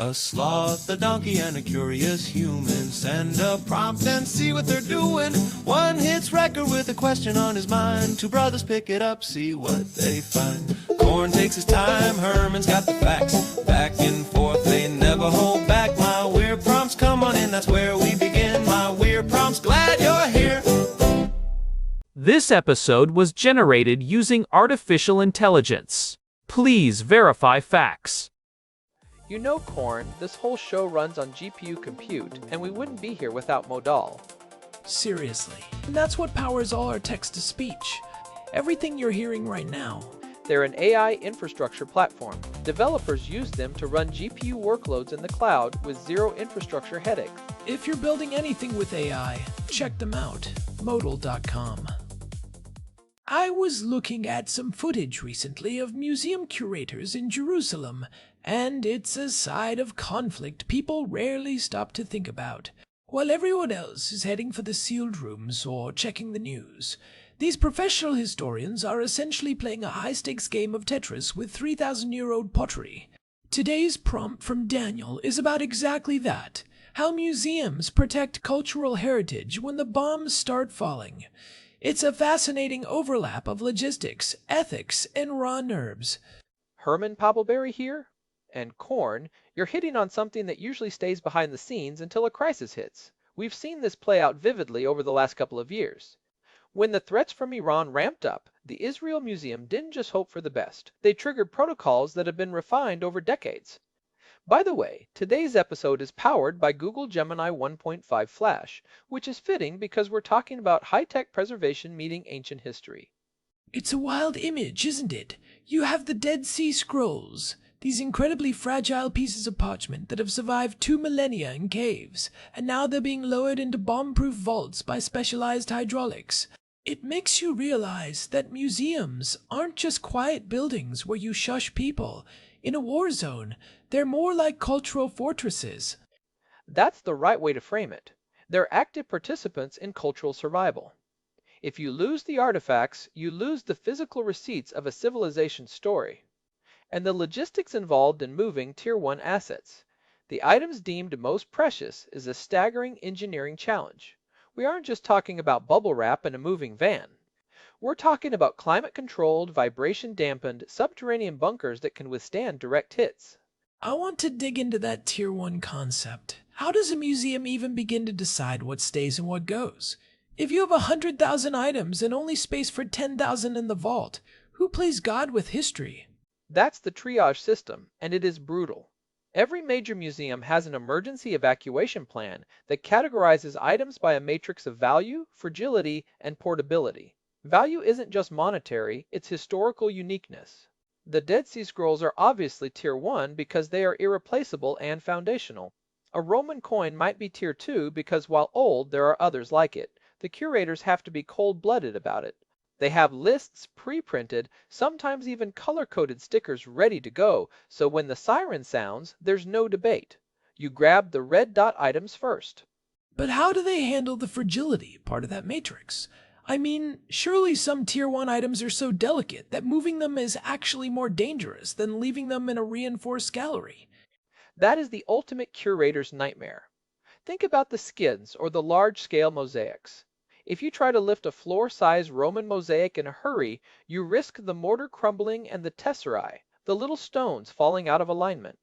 A sloth, a donkey, and a curious human. Send a prompt and see what they're doing. One hits record with a question on his mind. Two brothers pick it up, see what they find. Corn takes his time, Herman's got the facts. Back and forth, they never hold back. My weird prompts, come on in, that's where we begin. My weird prompts, glad you're here. This episode was generated using artificial intelligence. Please verify facts. You know, Corn, this whole show runs on GPU compute, and we wouldn't be here without Modal. Seriously. And that's what powers all our text-to-speech. Everything you're hearing right now. They're an AI infrastructure platform. Developers use them to run GPU workloads in the cloud with zero infrastructure headaches. If you're building anything with AI, check them out. Modal.com. I was looking at some footage recently of museum curators in Jerusalem, and it's a side of conflict people rarely stop to think about. While everyone else is heading for the sealed rooms or checking the news, these professional historians are essentially playing a high-stakes game of Tetris with 3,000-year-old pottery. Today's prompt from Daniel is about exactly that: how museums protect cultural heritage when the bombs start falling. It's a fascinating overlap of logistics, ethics, and raw nerves. Herman Poppleberry here? And Corn, you're hitting on something that usually stays behind the scenes until a crisis hits. We've seen this play out vividly over the last couple of years. When the threats from Iran ramped up, the Israel Museum didn't just hope for the best. They triggered protocols that have been refined over decades. By the way, today's episode is powered by Google Gemini 1.5 Flash, which is fitting because we're talking about high-tech preservation meeting ancient history. It's a wild image, isn't it? You have the Dead Sea Scrolls, these incredibly fragile pieces of parchment that have survived 2 millennia in caves, and now they're being lowered into bomb-proof vaults by specialized hydraulics. It makes you realize that museums aren't just quiet buildings where you shush people. In a war zone, they're more like cultural fortresses. That's the right way to frame it. They're active participants in cultural survival. If you lose the artifacts, you lose the physical receipts of a civilization's story. And the logistics involved in moving Tier 1 assets. The items deemed most precious is a staggering engineering challenge. We aren't just talking about bubble wrap in a moving van. We're talking about climate-controlled, vibration-dampened, subterranean bunkers that can withstand direct hits. I want to dig into that Tier 1 concept. How does a museum even begin to decide what stays and what goes? If you have 100,000 items and only space for 10,000 in the vault, who plays God with history? That's the triage system, and it is brutal. Every major museum has an emergency evacuation plan that categorizes items by a matrix of value, fragility, and portability. Value isn't just monetary, it's historical uniqueness. The Dead Sea Scrolls are obviously Tier 1 because they are irreplaceable and foundational. A Roman coin might be Tier 2 because while old, there are others like it. The curators have to be cold-blooded about it. They have lists pre-printed, sometimes even color-coded stickers ready to go, so when the siren sounds, there's no debate. You grab the red dot items first. But how do they handle the fragility part of that matrix? I mean, surely some Tier 1 items are so delicate that moving them is actually more dangerous than leaving them in a reinforced gallery. That is the ultimate curator's nightmare. Think about the skids or the large-scale mosaics. If you try to lift a floor-sized Roman mosaic in a hurry, you risk the mortar crumbling and the tesserae, the little stones falling out of alignment.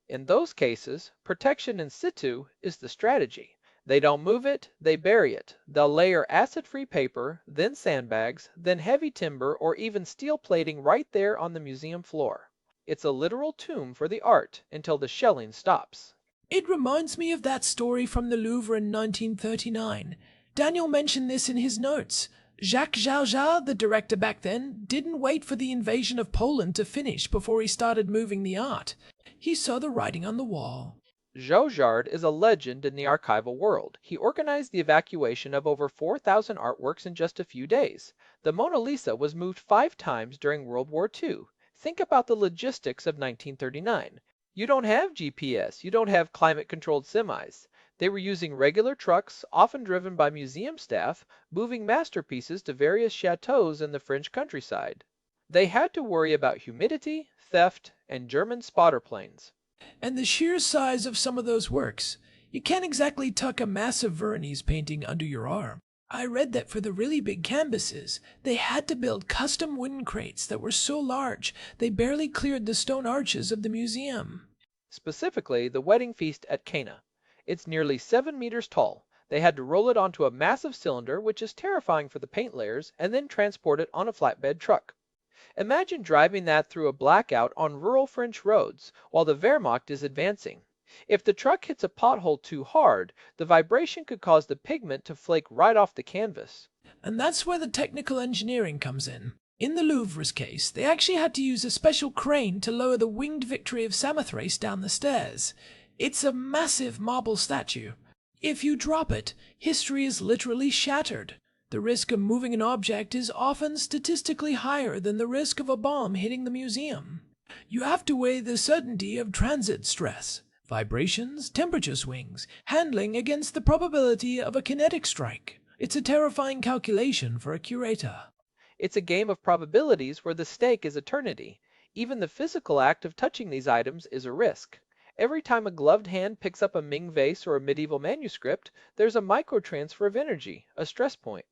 In those cases, protection in situ is the strategy. They don't move it, they bury it. They'll layer acid-free paper, then sandbags, then heavy timber or even steel plating right there on the museum floor. It's a literal tomb for the art until the shelling stops. It reminds me of that story from the Louvre in 1939. Daniel mentioned this in his notes. Jacques Jarjard, the director back then, didn't wait for the invasion of Poland to finish before he started moving the art. He saw the writing on the wall. Jarjard is a legend in the archival world. He organized the evacuation of over 4,000 artworks in just a few days. The Mona Lisa was moved 5 times during World War II. Think about the logistics of 1939. You don't have GPS, you don't have climate-controlled semis. They were using regular trucks, often driven by museum staff, moving masterpieces to various chateaux in the French countryside. They had to worry about humidity, theft, and German spotter planes. And the sheer size of some of those works. You can't exactly tuck a massive Veronese painting under your arm. I read that for the really big canvases, they had to build custom wooden crates that were so large they barely cleared the stone arches of the museum. Specifically, the wedding feast at Cana. It's nearly 7 meters tall. They had to roll it onto a massive cylinder, which is terrifying for the paint layers, and then transport it on a flatbed truck. Imagine driving that through a blackout on rural French roads while the Wehrmacht is advancing. If the truck hits a pothole too hard, the vibration could cause the pigment to flake right off the canvas. And that's where the technical engineering comes in. In the Louvre's case, they actually had to use a special crane to lower the winged Victory of Samothrace down the stairs. It's a massive marble statue. If you drop it, history is literally shattered. The risk of moving an object is often statistically higher than the risk of a bomb hitting the museum. You have to weigh the certainty of transit stress, vibrations, temperature swings, handling against the probability of a kinetic strike. It's a terrifying calculation for a curator. It's a game of probabilities where the stake is eternity. Even the physical act of touching these items is a risk. Every time a gloved hand picks up a Ming vase or a medieval manuscript, there's a microtransfer of energy, a stress point.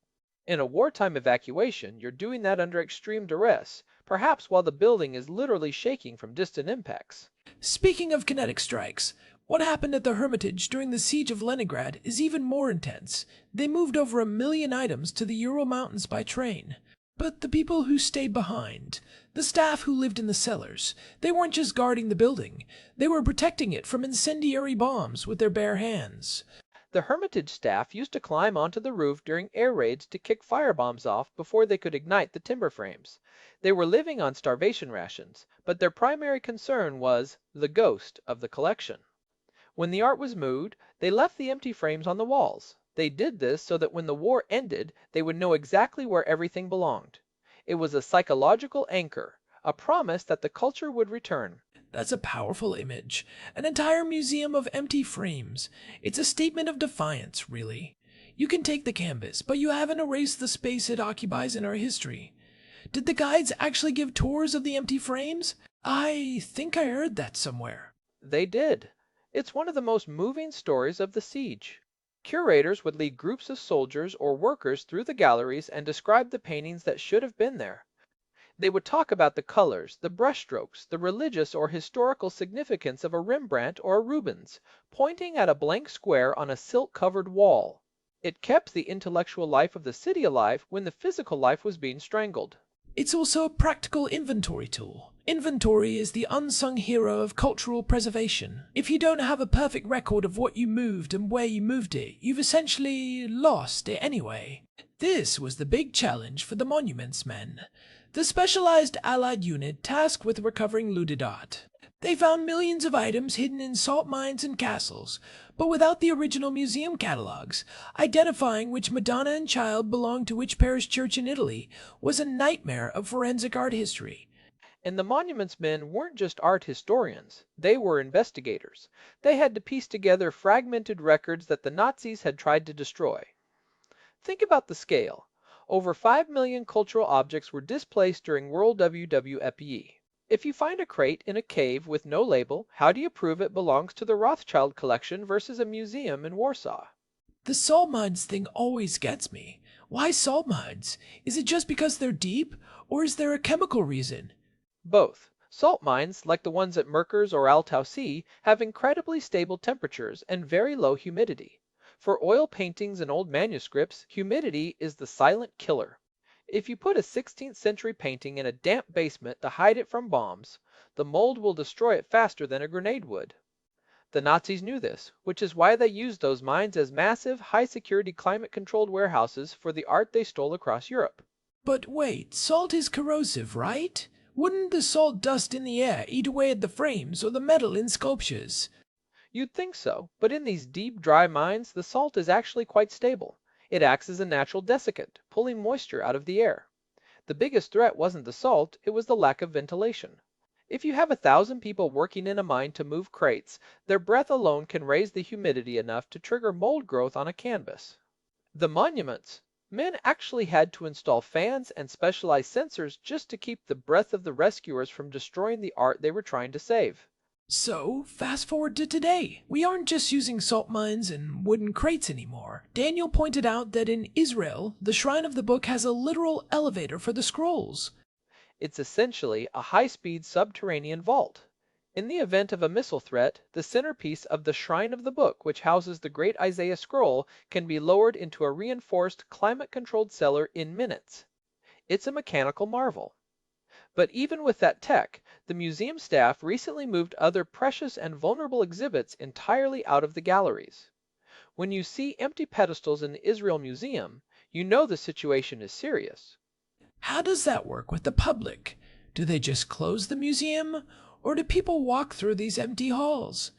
In a wartime evacuation, you're doing that under extreme duress, perhaps while the building is literally shaking from distant impacts. Speaking of kinetic strikes, what happened at the Hermitage during the siege of Leningrad is even more intense. They moved over 1 million items to the Ural Mountains by train. But the people who stayed behind, the staff who lived in the cellars, they weren't just guarding the building. They were protecting it from incendiary bombs with their bare hands. The Hermitage staff used to climb onto the roof during air raids to kick firebombs off before they could ignite the timber frames. They were living on starvation rations, but their primary concern was the ghost of the collection. When the art was moved, they left the empty frames on the walls. They did this so that when the war ended, they would know exactly where everything belonged. It was a psychological anchor, a promise that the culture would return. That's a powerful image. An entire museum of empty frames. It's a statement of defiance, really. You can take the canvas, but you haven't erased the space it occupies in our history. Did the guides actually give tours of the empty frames? I think I heard that somewhere. They did. It's one of the most moving stories of the siege. Curators would lead groups of soldiers or workers through the galleries and describe the paintings that should have been there. They would talk about the colors, the brushstrokes, the religious or historical significance of a Rembrandt or a Rubens, pointing at a blank square on a silk-covered wall. It kept the intellectual life of the city alive when the physical life was being strangled. It's also a practical inventory tool. Inventory is the unsung hero of cultural preservation. If you don't have a perfect record of what you moved and where you moved it, you've essentially lost it anyway. This was the big challenge for the Monuments Men, the specialized Allied unit tasked with recovering looted art. They found millions of items hidden in salt mines and castles, but without the original museum catalogs, identifying which Madonna and Child belonged to which parish church in Italy was a nightmare of forensic art history. And the Monuments Men weren't just art historians, they were investigators. They had to piece together fragmented records that the Nazis had tried to destroy. Think about the scale. Over 5 million cultural objects were displaced during World WWFE. If you find a crate in a cave with no label, how do you prove it belongs to the Rothschild collection versus a museum in Warsaw? The salt mines thing always gets me. Why salt mines? Is it just because they're deep, or is there a chemical reason? Both. Salt mines, like the ones at Merkers or Altaussee, have incredibly stable temperatures and very low humidity. For oil paintings and old manuscripts, humidity is the silent killer. If you put a 16th century painting in a damp basement to hide it from bombs, the mold will destroy it faster than a grenade would. The Nazis knew this, which is why they used those mines as massive, high-security climate-controlled warehouses for the art they stole across Europe. But wait, salt is corrosive, right? Wouldn't the salt dust in the air eat away at the frames or the metal in sculptures? You'd think so, but in these deep, dry mines, the salt is actually quite stable. It acts as a natural desiccant, pulling moisture out of the air. The biggest threat wasn't the salt, it was the lack of ventilation. If you have 1,000 people working in a mine to move crates, their breath alone can raise the humidity enough to trigger mold growth on a canvas. The monuments. Men actually had to install fans and specialized sensors just to keep the breath of the rescuers from destroying the art they were trying to save. So, fast forward to today. We aren't just using salt mines and wooden crates anymore. Daniel pointed out that in Israel, the Shrine of the Book has a literal elevator for the scrolls. It's essentially a high-speed subterranean vault. In the event of a missile threat, the centerpiece of the Shrine of the Book, which houses the Great Isaiah Scroll, can be lowered into a reinforced, climate-controlled cellar in minutes. It's a mechanical marvel. But even with that tech, the museum staff recently moved other precious and vulnerable exhibits entirely out of the galleries. When you see empty pedestals in the Israel Museum, you know the situation is serious. How does that work with the public? Do they just close the museum, or do people walk through these empty halls?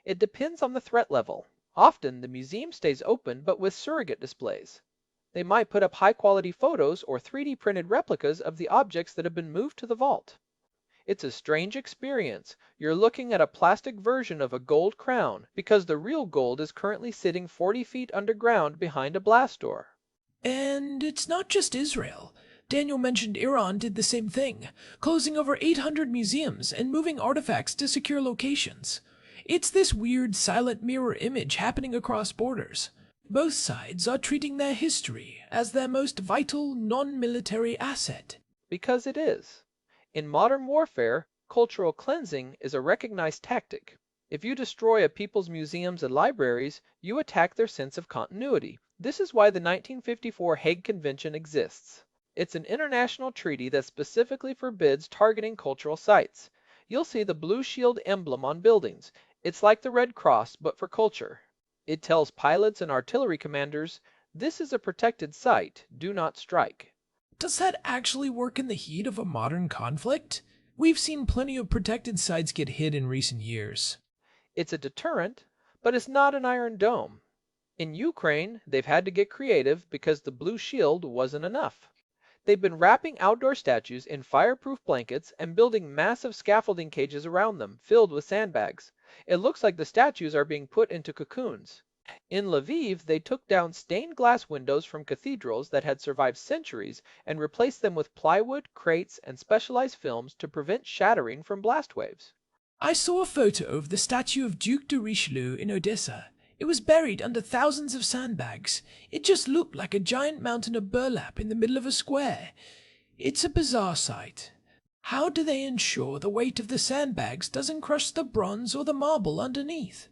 It depends on the threat level. Often, the museum stays open but with surrogate displays. They might put up high-quality photos or 3D printed replicas of the objects that have been moved to the vault. It's a strange experience. You're looking at a plastic version of a gold crown because the real gold is currently sitting 40 feet underground behind a blast door. And it's not just Israel. Daniel mentioned Iran did the same thing, closing over 800 museums and moving artifacts to secure locations. It's this weird silent mirror image happening across borders. Both sides are treating their history as their most vital non-military asset. Because it is. In modern warfare, cultural cleansing is a recognized tactic. If you destroy a people's museums and libraries, you attack their sense of continuity. This is why the 1954 Hague Convention exists. It's an international treaty that specifically forbids targeting cultural sites. You'll see the blue shield emblem on buildings. It's like the Red Cross, but for culture. It tells pilots and artillery commanders, this is a protected site, do not strike. Does that actually work in the heat of a modern conflict? We've seen plenty of protected sites get hit in recent years. It's a deterrent, but it's not an iron dome. In Ukraine, they've had to get creative because the blue shield wasn't enough. They've been wrapping outdoor statues in fireproof blankets and building massive scaffolding cages around them, filled with sandbags. It looks like the statues are being put into cocoons. In Lviv, they took down stained glass windows from cathedrals that had survived centuries and replaced them with plywood, crates, and specialized films to prevent shattering from blast waves. I saw a photo of the statue of Duke de Richelieu in Odessa. It was buried under thousands of sandbags. It just looked like a giant mountain of burlap in the middle of a square. It's a bizarre sight. How do they ensure the weight of the sandbags doesn't crush the bronze or the marble underneath?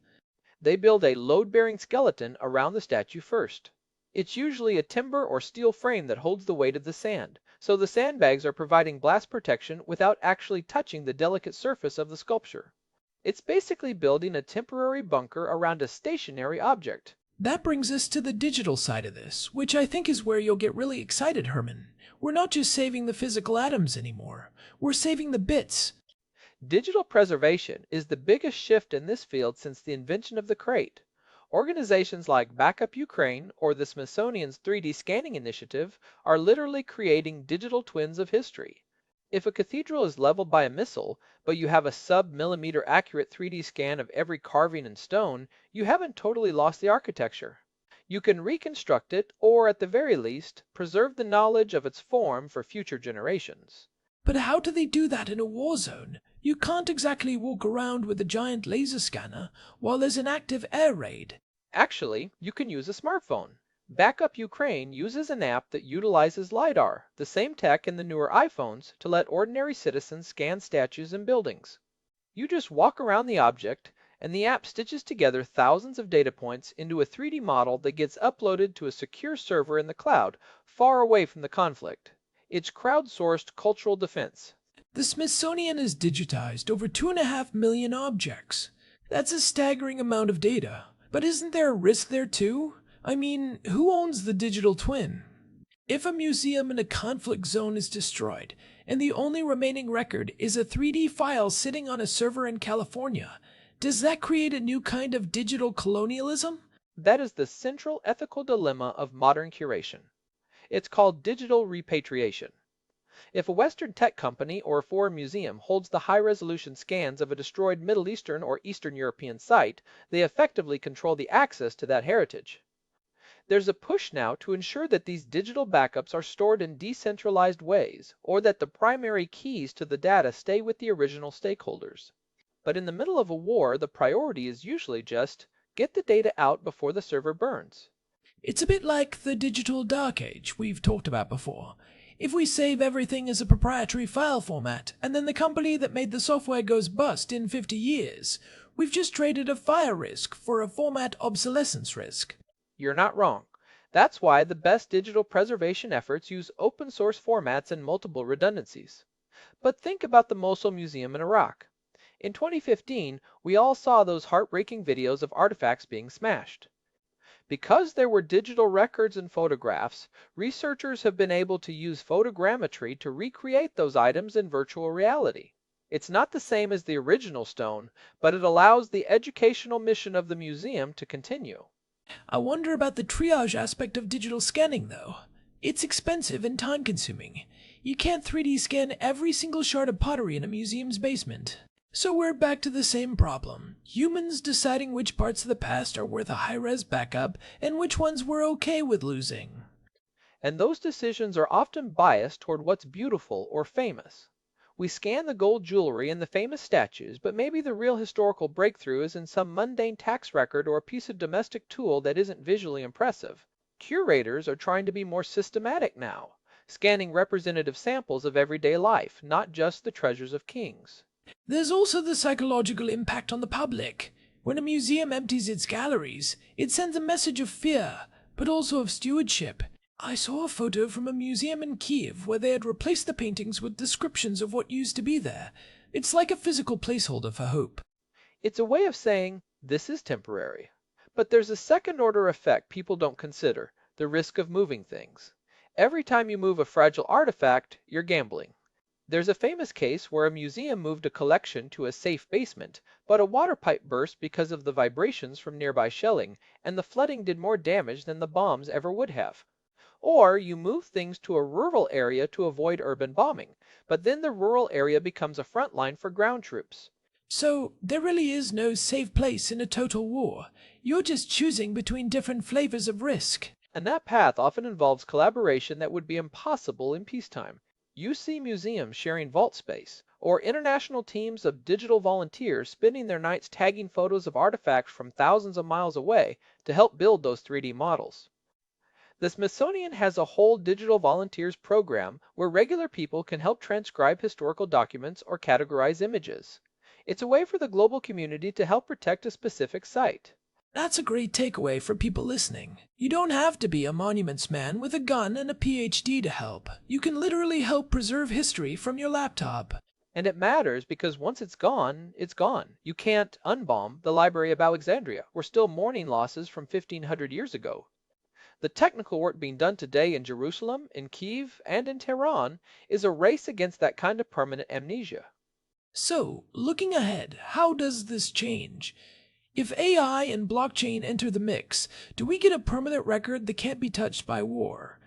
They build a load-bearing skeleton around the statue first. It's usually a timber or steel frame that holds the weight of the sand, so the sandbags are providing blast protection without actually touching the delicate surface of the sculpture. It's basically building a temporary bunker around a stationary object. That brings us to the digital side of this, which I think is where you'll get really excited, Herman. We're not just saving the physical atoms anymore. We're saving the bits. Digital preservation is the biggest shift in this field since the invention of the crate. Organizations like Backup Ukraine or the Smithsonian's 3D Scanning Initiative are literally creating digital twins of history. If a cathedral is leveled by a missile, but you have a sub-millimeter accurate 3D scan of every carving and stone, you haven't totally lost the architecture. You can reconstruct it, or at the very least, preserve the knowledge of its form for future generations. But how do they do that in a war zone? You can't exactly walk around with a giant laser scanner while there's an active air raid. Actually, you can use a smartphone. Backup Ukraine uses an app that utilizes LiDAR, the same tech in the newer iPhones, to let ordinary citizens scan statues and buildings. You just walk around the object, and the app stitches together thousands of data points into a 3D model that gets uploaded to a secure server in the cloud, far away from the conflict. It's crowdsourced cultural defense. The Smithsonian has digitized over 2.5 million objects. That's a staggering amount of data. But isn't there a risk there too? I mean, who owns the digital twin? If a museum in a conflict zone is destroyed, and the only remaining record is a 3D file sitting on a server in California, does that create a new kind of digital colonialism? That is the central ethical dilemma of modern curation. It's called digital repatriation. If a Western tech company or a foreign museum holds the high-resolution scans of a destroyed Middle Eastern or Eastern European site, they effectively control the access to that heritage. There's a push now to ensure that these digital backups are stored in decentralized ways, or that the primary keys to the data stay with the original stakeholders. But in the middle of a war, the priority is usually just get the data out before the server burns. It's a bit like the digital dark age we've talked about before. If we save everything as a proprietary file format, and then the company that made the software goes bust in 50 years, we've just traded a fire risk for a format obsolescence risk. You're not wrong. That's why the best digital preservation efforts use open source formats and multiple redundancies. But think about the Mosul Museum in Iraq. In 2015, we all saw those heartbreaking videos of artifacts being smashed. Because there were digital records and photographs, researchers have been able to use photogrammetry to recreate those items in virtual reality. It's not the same as the original stone, but it allows the educational mission of the museum to continue. I wonder about the triage aspect of digital scanning, though. It's expensive and time-consuming. You can't 3D scan every single shard of pottery in a museum's basement. So we're back to the same problem. Humans deciding which parts of the past are worth a high-res backup and which ones we're okay with losing. And those decisions are often biased toward what's beautiful or famous. We scan the gold jewelry and the famous statues, but maybe the real historical breakthrough is in some mundane tax record or a piece of domestic tool that isn't visually impressive. Curators are trying to be more systematic now, scanning representative samples of everyday life, not just the treasures of kings. There's also the psychological impact on the public. When a museum empties its galleries, it sends a message of fear, but also of stewardship. I saw a photo from a museum in Kiev where they had replaced the paintings with descriptions of what used to be there. It's like a physical placeholder for hope. It's a way of saying, this is temporary. But there's a second-order effect people don't consider, the risk of moving things. Every time you move a fragile artifact, you're gambling. There's a famous case where a museum moved a collection to a safe basement, but a water pipe burst because of the vibrations from nearby shelling, and the flooding did more damage than the bombs ever would have. Or you move things to a rural area to avoid urban bombing, but then the rural area becomes a front line for ground troops. So there really is no safe place in a total war. You're just choosing between different flavors of risk. And that path often involves collaboration that would be impossible in peacetime. You see museums sharing vault space, or international teams of digital volunteers spending their nights tagging photos of artifacts from thousands of miles away to help build those 3D models. The Smithsonian has a whole digital volunteers program where regular people can help transcribe historical documents or categorize images. It's a way for the global community to help protect a specific site. That's a great takeaway for people listening. You don't have to be a monuments man with a gun and a PhD to help. You can literally help preserve history from your laptop. And it matters because once it's gone, it's gone. You can't unbomb the Library of Alexandria. We're still mourning losses from 1500 years ago. The technical work being done today in Jerusalem, in Kiev, and in Tehran is a race against that kind of permanent amnesia. So, looking ahead, how does this change? If AI and blockchain enter the mix, do we get a permanent record that can't be touched by war?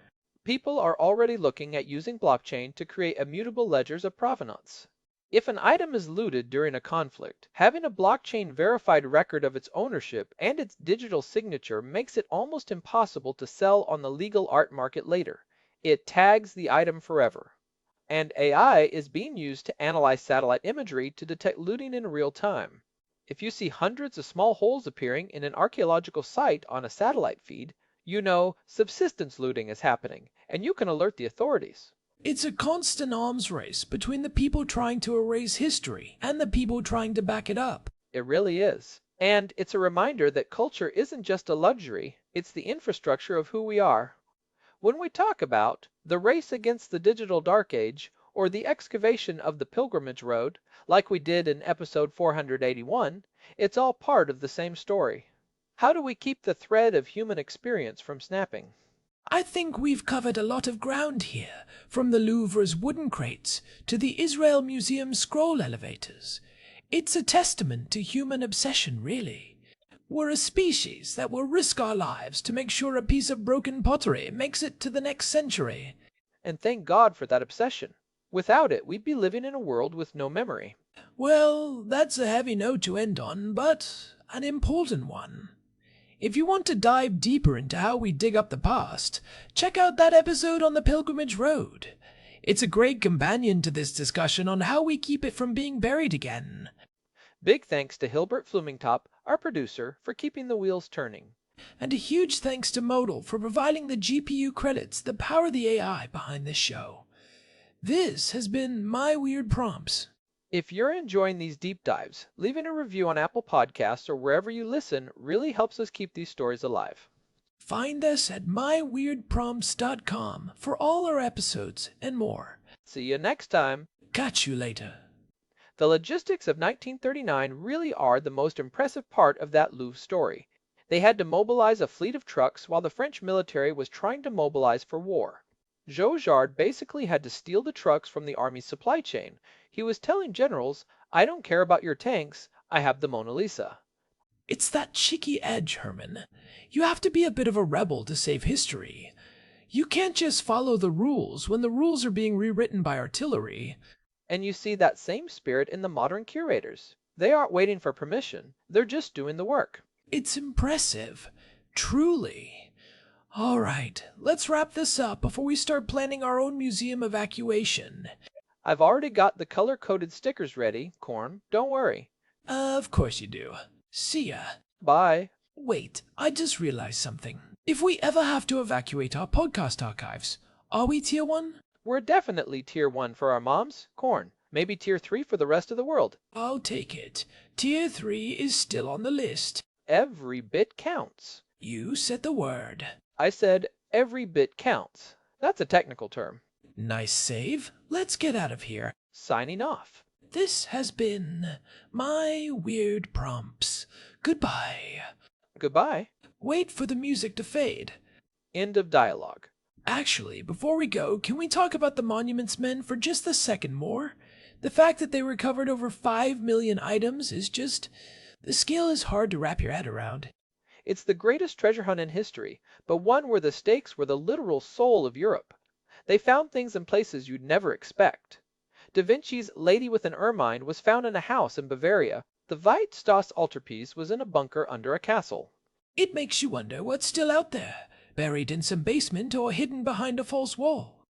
People are already looking at using blockchain to create immutable ledgers of provenance. If an item is looted during a conflict, having a blockchain verified record of its ownership and its digital signature makes it almost impossible to sell on the legal art market later. It tags the item forever. And AI is being used to analyze satellite imagery to detect looting in real time. If you see hundreds of small holes appearing in an archaeological site on a satellite feed, you know subsistence looting is happening, and you can alert the authorities. It's a constant arms race between the people trying to erase history and the people trying to back it up. It really is. And it's a reminder that culture isn't just a luxury, it's the infrastructure of who we are. When we talk about the race against the digital dark age, or the excavation of the pilgrimage road, like we did in episode 481, it's all part of the same story. How do we keep the thread of human experience from snapping? I think we've covered a lot of ground here, from the Louvre's wooden crates to the Israel Museum's scroll elevators. It's a testament to human obsession, really. We're a species that will risk our lives to make sure a piece of broken pottery makes it to the next century. And thank God for that obsession. Without it, we'd be living in a world with no memory. Well, that's a heavy note to end on, but an important one. If you want to dive deeper into how we dig up the past, check out that episode on the Pilgrimage Road. It's a great companion to this discussion on how we keep it from being buried again. Big thanks to Hilbert Flumingtop, our producer, for keeping the wheels turning. And a huge thanks to Modal for providing the GPU credits that power the AI behind this show. This has been My Weird Prompts. If you're enjoying these deep dives, leaving a review on Apple Podcasts or wherever you listen really helps us keep these stories alive. Find us at myweirdprompts.com for all our episodes and more. See you next time. Catch you later. The logistics of 1939 really are the most impressive part of that Louvre story. They had to mobilize a fleet of trucks while the French military was trying to mobilize for war. Jojard basically had to steal the trucks from the army's supply chain. He was telling generals, "I don't care about your tanks, I have the Mona Lisa." It's that cheeky edge, Herman. You have to be a bit of a rebel to save history. You can't just follow the rules when the rules are being rewritten by artillery. And you see that same spirit in the modern curators. They aren't waiting for permission, they're just doing the work. It's impressive. Truly. All right, let's wrap this up before we start planning our own museum evacuation. I've already got the color-coded stickers ready, Corn. Don't worry. Of course you do. See ya. Bye. Wait, I just realized something. If we ever have to evacuate our podcast archives, are we tier 1? We're definitely tier 1 for our moms, Corn. Maybe tier 3 for the rest of the world. I'll take it. Tier 3 is still on the list. Every bit counts. You said the word. I said every bit counts. That's a technical term. Nice save. Let's get out of here. Signing off. This has been My Weird Prompts. Goodbye. Goodbye. Wait for the music to fade. End of dialogue. Actually, before we go, can we talk about the Monuments Men for just a second more? The fact that they recovered over 5 million items is just... the scale is hard to wrap your head around. It's the greatest treasure hunt in history, but one where the stakes were the literal soul of Europe. They found things in places you'd never expect. Da Vinci's Lady with an Ermine was found in a house in Bavaria. The Weitstoss altarpiece was in a bunker under a castle. It makes you wonder what's still out there, buried in some basement or hidden behind a false wall.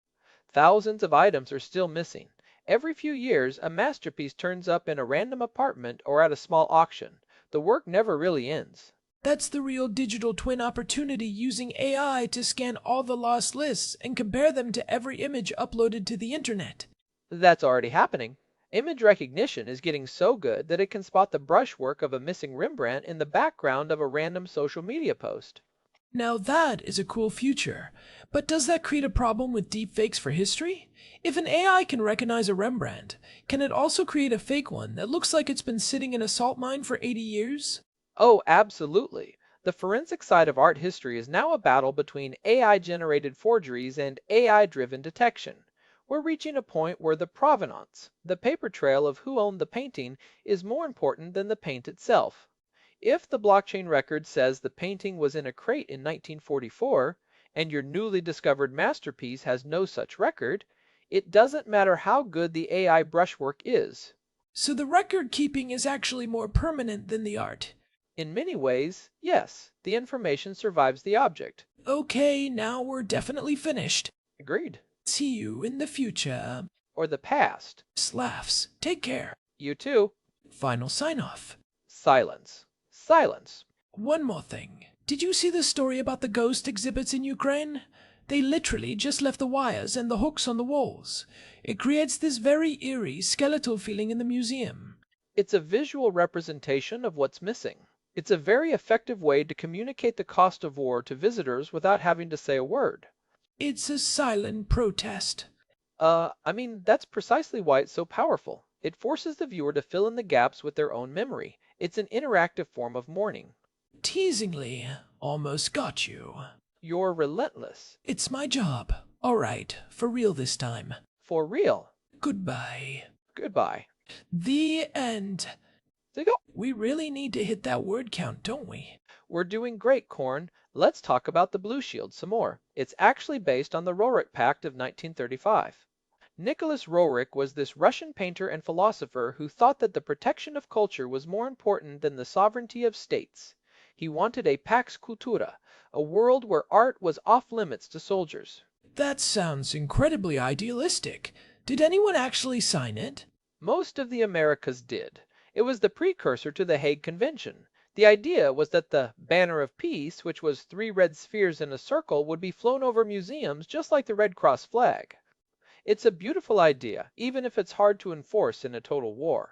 Thousands of items are still missing. Every few years, a masterpiece turns up in a random apartment or at a small auction. The work never really ends. That's the real digital twin opportunity, using AI to scan all the lost lists and compare them to every image uploaded to the internet. That's already happening. Image recognition is getting so good that it can spot the brushwork of a missing Rembrandt in the background of a random social media post. Now that is a cool future, but does that create a problem with deepfakes for history? If an AI can recognize a Rembrandt, can it also create a fake one that looks like it's been sitting in a salt mine for 80 years? Oh, absolutely. The forensic side of art history is now a battle between AI-generated forgeries and AI-driven detection. We're reaching a point where the provenance, the paper trail of who owned the painting, is more important than the paint itself. If the blockchain record says the painting was in a crate in 1944, and your newly discovered masterpiece has no such record, it doesn't matter how good the AI brushwork is. So the record keeping is actually more permanent than the art. In many ways, yes, the information survives the object. Okay, now we're definitely finished. Agreed. See you in the future. Or the past. Slaffs, take care. You too. Final sign-off. Silence. Silence. One more thing. Did you see the story about the ghost exhibits in Ukraine? They literally just left the wires and the hooks on the walls. It creates this very eerie, skeletal feeling in the museum. It's a visual representation of what's missing. It's a very effective way to communicate the cost of war to visitors without having to say a word. It's a silent protest. That's precisely why it's so powerful. It forces the viewer to fill in the gaps with their own memory. It's an interactive form of mourning. Teasingly, almost got you. You're relentless. It's my job. All right, for real this time. For real. Goodbye. Goodbye. The end. There you go. We really need to hit that word count, don't we? We're doing great, Corn. Let's talk about the Blue Shield some more. It's actually based on the Roerich Pact of 1935. Nicholas Roerich was this Russian painter and philosopher who thought that the protection of culture was more important than the sovereignty of states. He wanted a pax cultura, a world where art was off limits to soldiers. That sounds incredibly idealistic. Did anyone actually sign it? Most of the Americas did. It was the precursor to the Hague Convention. The idea was that the Banner of Peace, which was 3 red spheres in a circle, would be flown over museums just like the Red Cross flag. It's a beautiful idea, even if it's hard to enforce in a total war.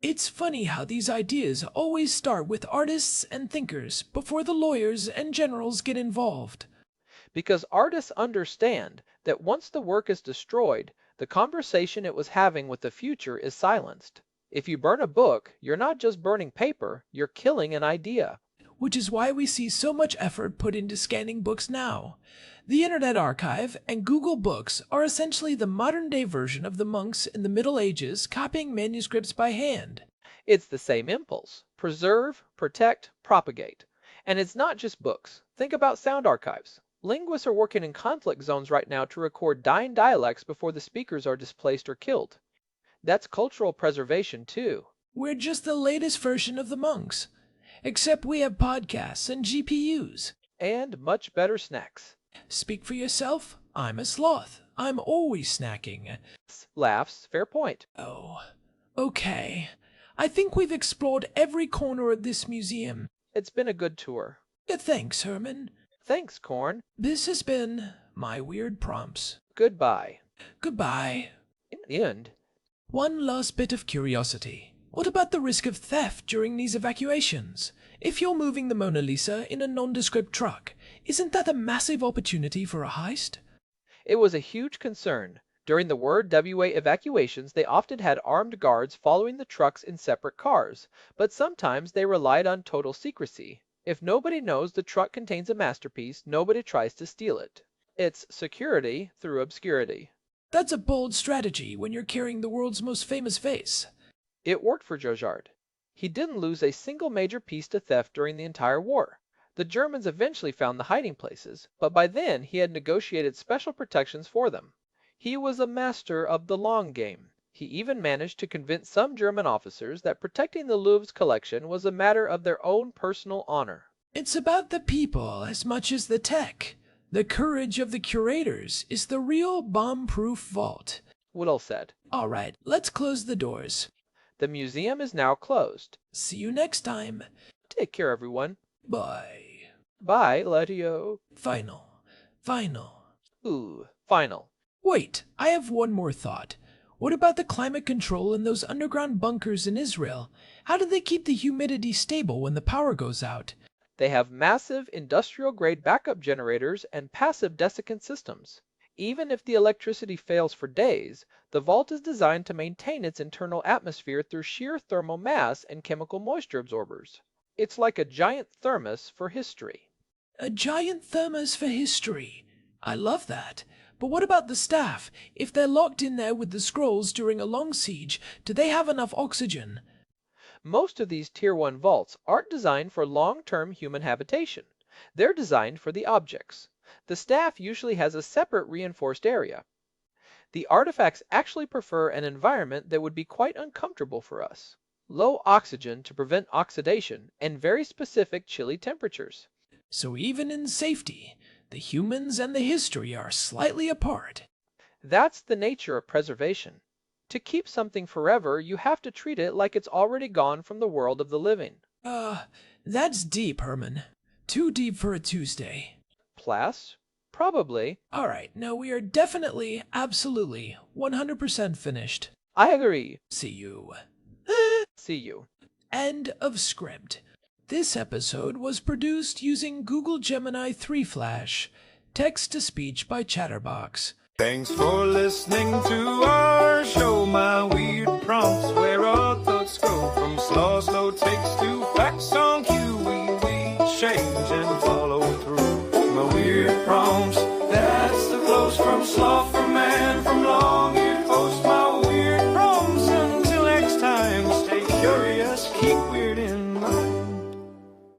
It's funny how these ideas always start with artists and thinkers before the lawyers and generals get involved. Because artists understand that once the work is destroyed, the conversation it was having with the future is silenced. If you burn a book, you're not just burning paper, you're killing an idea. Which is why we see so much effort put into scanning books now. The Internet Archive and Google Books are essentially the modern-day version of the monks in the Middle Ages copying manuscripts by hand. It's the same impulse. Preserve, protect, propagate. And it's not just books. Think about sound archives. Linguists are working in conflict zones right now to record dying dialects before the speakers are displaced or killed. That's cultural preservation too. We're just the latest version of the monks. Except we have podcasts and GPUs. And much better snacks. Speak for yourself. I'm a sloth. I'm always snacking. Laughs, fair point. Oh, okay. I think we've explored every corner of this museum. It's been a good tour. Thanks, Herman. Thanks, Corn. This has been my weird prompts. Goodbye. Goodbye. In the end. One last bit of curiosity. What about the risk of theft during these evacuations? If you're moving the Mona Lisa in a nondescript truck, isn't that a massive opportunity for a heist? It was a huge concern. During the Word WA evacuations, they often had armed guards following the trucks in separate cars, but sometimes they relied on total secrecy. If nobody knows the truck contains a masterpiece, nobody tries to steal it. It's security through obscurity. That's a bold strategy when you're carrying the world's most famous vase. It worked for Jojard. He didn't lose a single major piece to theft during the entire war. The Germans eventually found the hiding places, but by then he had negotiated special protections for them. He was a master of the long game. He even managed to convince some German officers that protecting the Louvre's collection was a matter of their own personal honor. It's about the people as much as the tech. The courage of the curators is the real bomb-proof vault. Well said. All right, let's close the doors. The museum is now closed. See you next time. Take care, everyone. Bye. Bye, Letio. Final. Ooh, final. Wait, I have one more thought. What about the climate control in those underground bunkers in Israel? How do they keep the humidity stable when the power goes out? They have massive industrial-grade backup generators and passive desiccant systems. Even if the electricity fails for days, the vault is designed to maintain its internal atmosphere through sheer thermal mass and chemical moisture absorbers. It's like a giant thermos for history. A giant thermos for history. I love that. But what about the staff? If they're locked in there with the scrolls during a long siege, do they have enough oxygen? Most of these Tier 1 vaults aren't designed for long-term human habitation. They're designed for the objects. The staff usually has a separate reinforced area. The artifacts actually prefer an environment that would be quite uncomfortable for us. Low oxygen to prevent oxidation, and very specific chilly temperatures. So even in safety, the humans and the history are slightly apart. That's the nature of preservation. To keep something forever, you have to treat it like it's already gone from the world of the living. That's deep, Herman. Too deep for a Tuesday. Plas? Probably. All right, now we are definitely, absolutely, 100% finished. I agree. See you. See you. End of script. This episode was produced using Google Gemini 3 Flash. Text-to-speech by Chatterbox. Thanks for listening to our show, my weird prompts, where our thoughts go from slow takes to facts on cue. We change and follow through. My weird prompts.